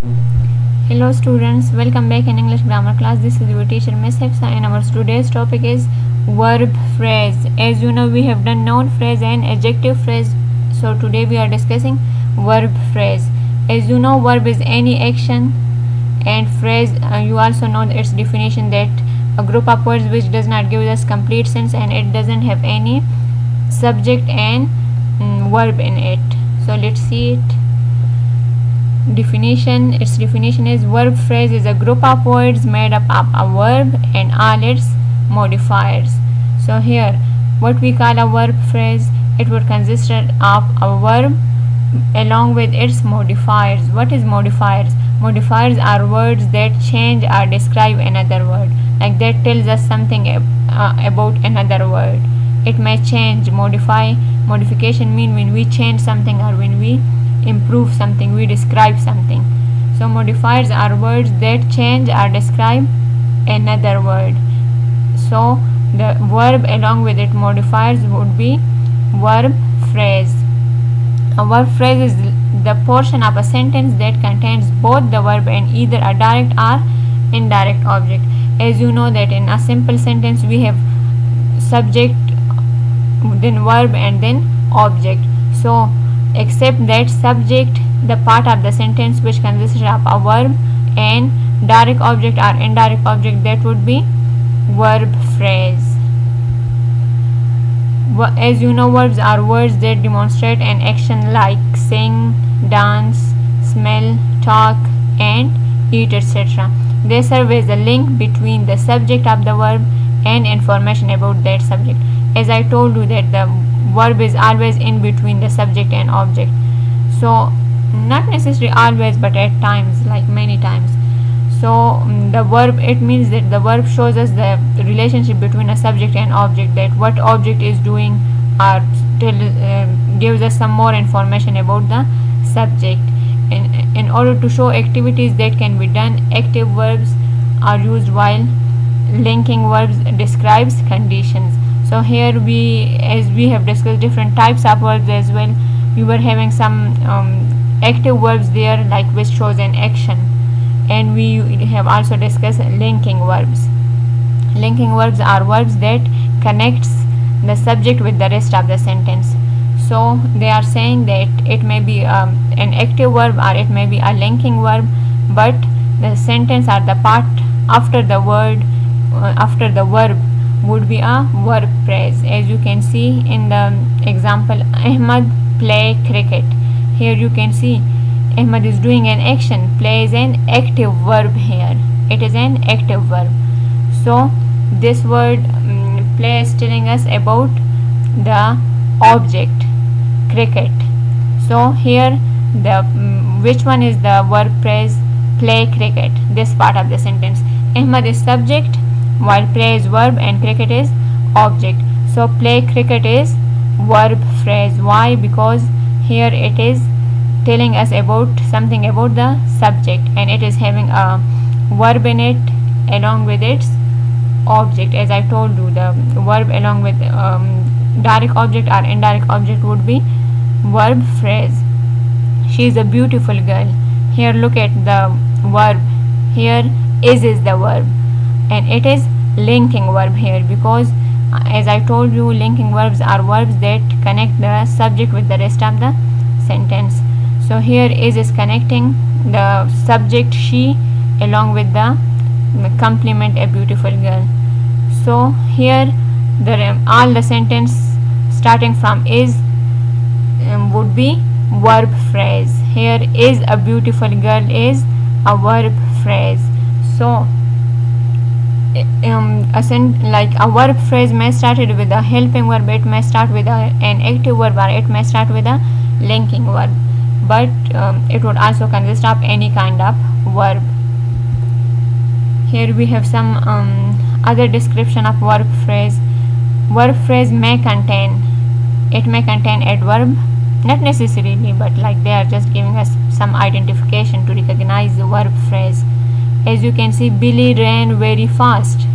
Hello students, welcome back in English grammar class. This is your teacher Miss Hafsa and our today's topic is verb phrase. As you know, we have done noun phrase and adjective phrase. So today we are discussing verb phrase. As you know, verb is any action, and phrase you also know its definition, that a group of words which does not give us complete sense and it doesn't have any subject and verb in it. So let's see it. Definition. Its definition is verb phrase is a group of words made up of a verb and all its modifiers. So here what we call a verb phrase, it would consist of a verb along with its modifiers. What is modifiers? Modifiers are words that change or describe another word, like that tells us something about another word. It may change. Modification mean when we change something or when we improve something, we describe something. So modifiers are words that change or describe another word. So the verb along with its modifiers would be verb phrase. A verb phrase is the portion of a sentence that contains both the verb and either a direct or indirect object. As you know that in a simple sentence we have subject, then verb and then object. So except that subject, the part of the sentence which consists of a verb and direct object or indirect object, that would be verb phrase. As you know, verbs are words that demonstrate an action like sing, dance, smell, talk and eat, etc. They serve as a link between the subject of the verb and information about that subject. As I told you that the verb is always in between the subject and object. So not necessarily always, but at times, like many times. So the verb, it means that the verb shows us the relationship between a subject and object, that what object is doing, or gives us some more information about the subject. In order to show activities that can be done, active verbs are used, while linking verbs describes conditions. So here as we have discussed different types of verbs as well, we were having some active verbs there, like which shows an action, and we have also discussed linking verbs. Linking verbs are verbs that connects the subject with the rest of the sentence. So they are saying that it may be an active verb or it may be a linking verb, but the sentence or the part after the word after the verb would be a verb phrase. As you can see in the example, Ahmad play cricket. Here you can see Ahmad is doing an action. Play is an active verb here. It is an active verb. So this word play is telling us about the object cricket. So here the which one is the verb phrase? Play cricket. This part of the sentence. Ahmad is subject, while play is verb and cricket is object. So play cricket is verb phrase. Why? Because here it is telling us about something about the subject, and it is having a verb in it along with its object. As I told you, the verb along with direct object or indirect object would be verb phrase. She is a beautiful girl. Here look at the verb. Here is the verb, and it is linking verb here, because as I told you, linking verbs are verbs that connect the subject with the rest of the sentence. So here is connecting the subject she along with the complement, a beautiful girl. So here all the sentence starting from is would be verb phrase. Here is a beautiful girl is a verb phrase. So like a verb phrase may start with a helping verb, it may start with an active verb, or it may start with a linking verb, but it would also consist of any kind of verb. Here we have some other description of verb phrase. Verb phrase may contain adverb, not necessarily, but like they are just giving us some identification to recognize the verb phrase. As you can see, Billy ran very fast.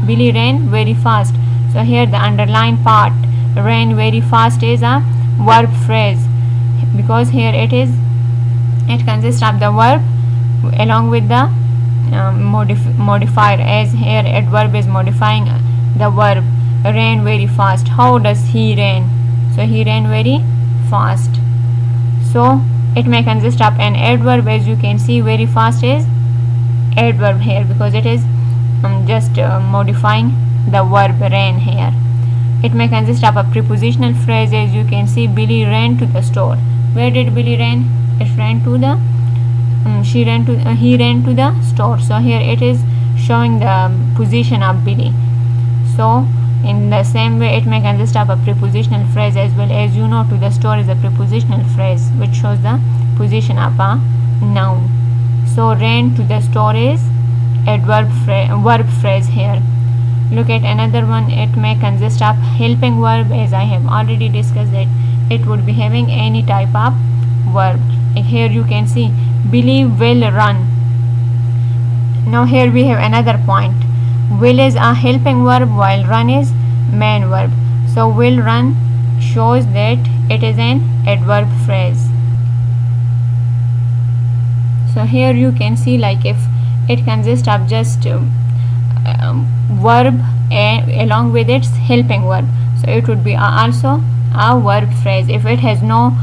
Billy ran very fast. So here the underlined part, ran very fast, is a verb phrase, because here it consists of the verb along with the modifier, as here adverb is modifying the verb. Ran very fast. How does he ran? So he ran very fast. So it may consist of an adverb. As you can see, very fast is adverb here because it is just modifying the verb ran here. It may consist of a prepositional phrase. As you can see, Billy ran to the store. Where did Billy ran? It ran to the he ran to the store. So here it is showing the position of Billy. So in the same way, it may consist of a prepositional phrase as well. As you know, to the store is a prepositional phrase which shows the position of a noun. So ran to the store is verb phrase here. Look at another one. It may consist of helping verb. As I have already discussed that it would be having any type of verb. Here you can see Billy will run. Now here we have another point. Will is a helping verb while run is main verb. So will run shows that it is an adverb phrase. So here you can see, like, if it consists of just verb along with its helping verb, so it would be also a verb phrase. If it has no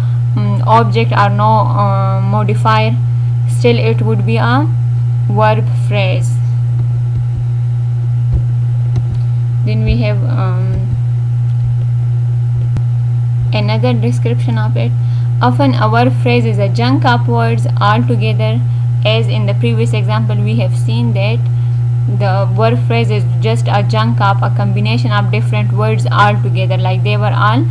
object or no modifier, still it would be a verb phrase. Then we have another description of it. Often a verb phrase is a chunk of words altogether. As in the previous example, we have seen that the verb phrase is just a chunk of a combination of different words altogether, like they were all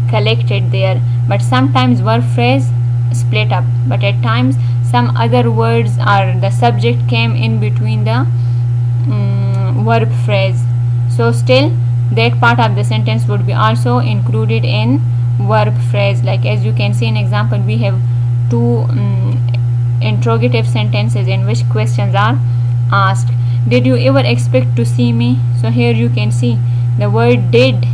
collected there. But sometimes verb phrase split up, but at times some other words or the subject came in between the verb phrase. So still that part of the sentence would be also included in verb phrase. Like as you can see in example, we have two interrogative sentences in which questions are asked. Did you ever expect to see me? So here you can see the word did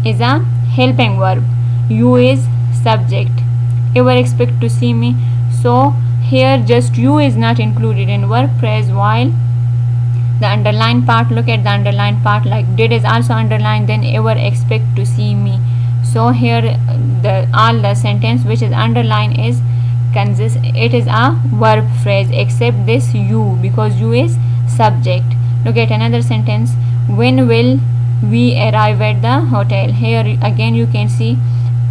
is a helping verb, you is subject, ever expect to see me. So here just you is not included in verb phrase, while the underlined part, look at the underlined part, like did is also underlined, then ever expect to see me. So here all the sentence which is underlined is it is a verb phrase except this you, because you is subject. Look at another sentence. When will we arrive at the hotel? Here again you can see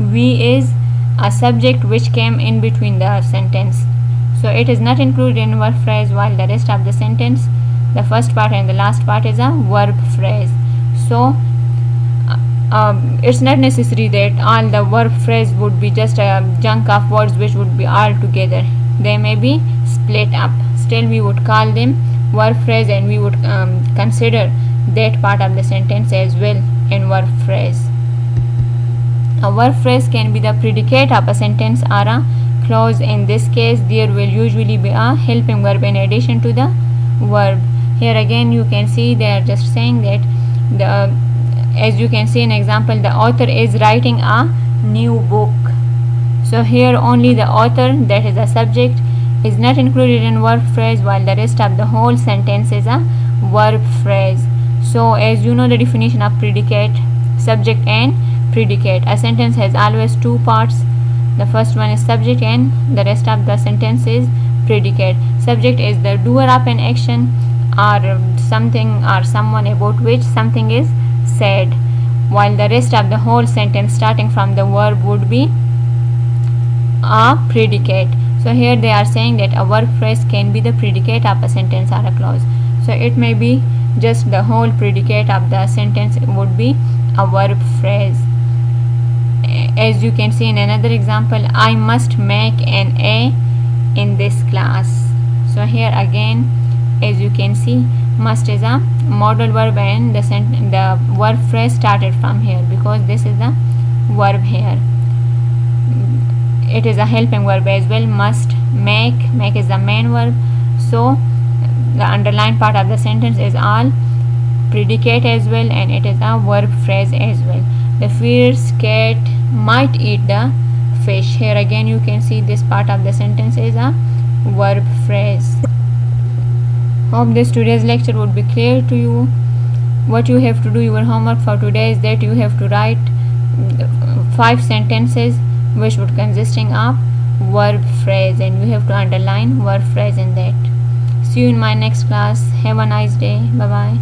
we is a subject which came in between the sentence, so it is not included in verb phrase, while the rest of the sentence, the first part and the last part, is a verb phrase. So it's not necessary that all the verb phrase would be just a chunk of words which would be all together. They may be split up. Still we would call them verb phrase, and we would consider that part of the sentence as well in verb phrase. A verb phrase can be the predicate of a sentence or a clause. In this case, there will usually be a helping verb in addition to the verb. Here again you can see they are just saying that as you can see in example, the author is writing a new book. So here only the author, that is the subject, is not included in verb phrase, while the rest of the whole sentence is a verb phrase. So as you know the definition of predicate, subject and predicate. A sentence has always two parts. The first one is subject and the rest of the sentence is predicate. Subject is the doer of an action or something or someone about which something is said, while the rest of the whole sentence starting from the verb would be a predicate. So here they are saying that a verb phrase can be the predicate of a sentence or a clause. So it may be just the whole predicate of the sentence would be a verb phrase. As you can see in another example, I must make an A in this class. So here again, as you can see, must is a modal verb, and the verb phrase started from here because this is the verb here. It is a helping verb as well. Must, make is the main verb. So the underlined part of the sentence is all predicate as well, and it is a verb phrase as well. The fierce cat might eat the fish. Here again you can see this part of the sentence is a verb phrase. Hope this today's lecture would be clear to you. What you have to do, your homework for today is that you have to write 5 sentences which would consisting of verb phrase, and you have to underline verb phrase in that. See you in my next class. Have a nice day. Bye bye.